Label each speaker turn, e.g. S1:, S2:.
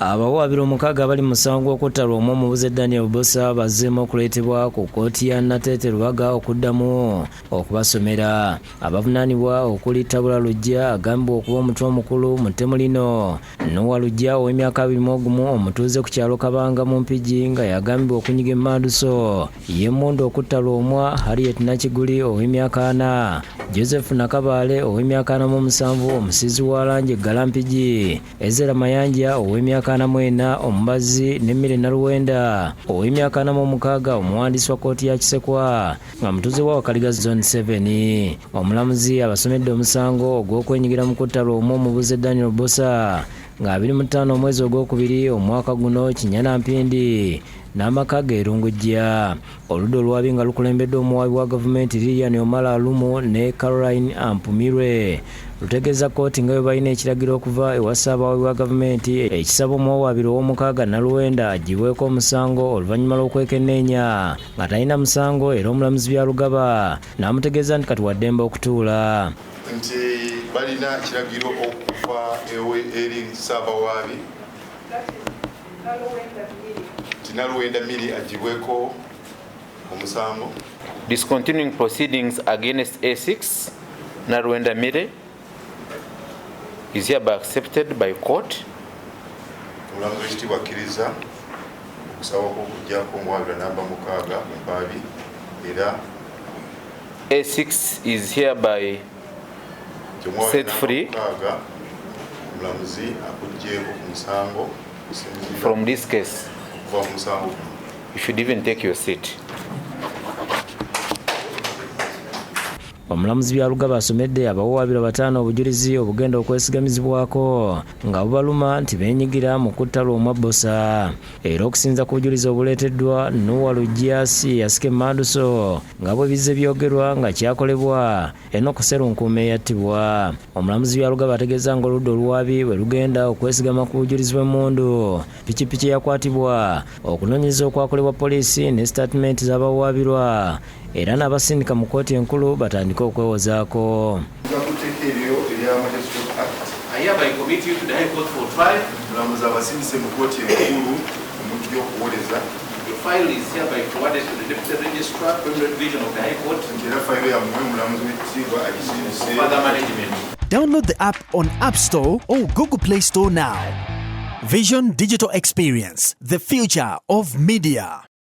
S1: Abawaabira omukaaga abali mu musango okutta Lwomwa omubuze Daniel Bosa bazzeemu okuleetebwa ku kkooti ya Nateete Lubaga okuddamu okubasomera. Abavunaanibwa okuli Tabula Lujja agambibwa okuba omutwe omukulu mu ttemu lino. Nowa Lujja ow'emyaka 21 omutuuze ku kyalo Kabanga mu Mpigi nga yagambibwa okunyiga emmanduso. Ye mmundu okutta Lwomwa Harriet Nakiguli ow'emyaka 4. Joseph Nakabaale ow'emyaka 47 omusizi wa langi Eggala Mpigi. Ezera Mayanja ow'emyaka 44 omubazi n'emmere Naluwenda ow'emyaka 46 omuwandiisi wa kkooti ya Kisekwa nga mutuuze wa Wakaliga Zone 7. Omulamuzi abasomedde omusango ogw'okwenyigira mu kutta Lwomwa omubuze Daniel Bosa nga 25 omwezi ogwokubiri omwaka guno Kinyana Mpindi n'amaka geerungujja. Oludda olwabi nga lukulembeddwa omuwaabi wa gavumenti Lilian Omala Alumo ne Caroline Ampumirwe lutegeeza kkooti nga bwe balina ekiragiro okuva ewa Ssaabawaabi wa gavumenti ekisaba omuwawaabiro w'omukaaga Naluwenda agibweko omusango oluvannyuma lw'okwekenneenya nga talina musango era omulamuzi Byalugaba n'amutegeeza nti kati wa ddembe okutuula.
S2: Nti balina ekiragiro okuva eri Ssaabawaabi Naluwenda Miri agibweko omusango.
S3: Discontinuing proceedings against A6 Naluwenda Miri is hereby accepted by court.
S2: Omulamuzi w'ekitiibwa akkiriza okusaba okujjako omuwaabirwa namba 6 Mpaabi era
S3: A6 is hereby set free
S2: omulamuzi akugjeeko ku musango
S3: from this case. You should even take your seat.
S1: Omulamuzi Byalugaba asomedde abawawaabira 5 obujulizi obugenda okwesigamizibwako nga bubaluma nti beenyigira mu kutta Lwomwa Bosa. Era okusinza ku bujulizi obuleeteddwa Nowa Lujja yasika emmanduso nga bwe bizze byogerwa nga kyakolebwa Enock Sserunkuuma eyattibwa. Omulamuzi Byalugaba ategeeza nga oludda oluwaabi bwe lugenda okwesigama ku bujulizi bw'emmundu pikipiki eyakwatibwa okunoonyereza okwakolebwa poliisi ne sitatimenti z'abawaabirwa era n'abasindika mu kkooti enkulu batandika okwewozaako.
S4: Download the app on App Store or Google Play Store now. Vision Digital Experience, the future of media.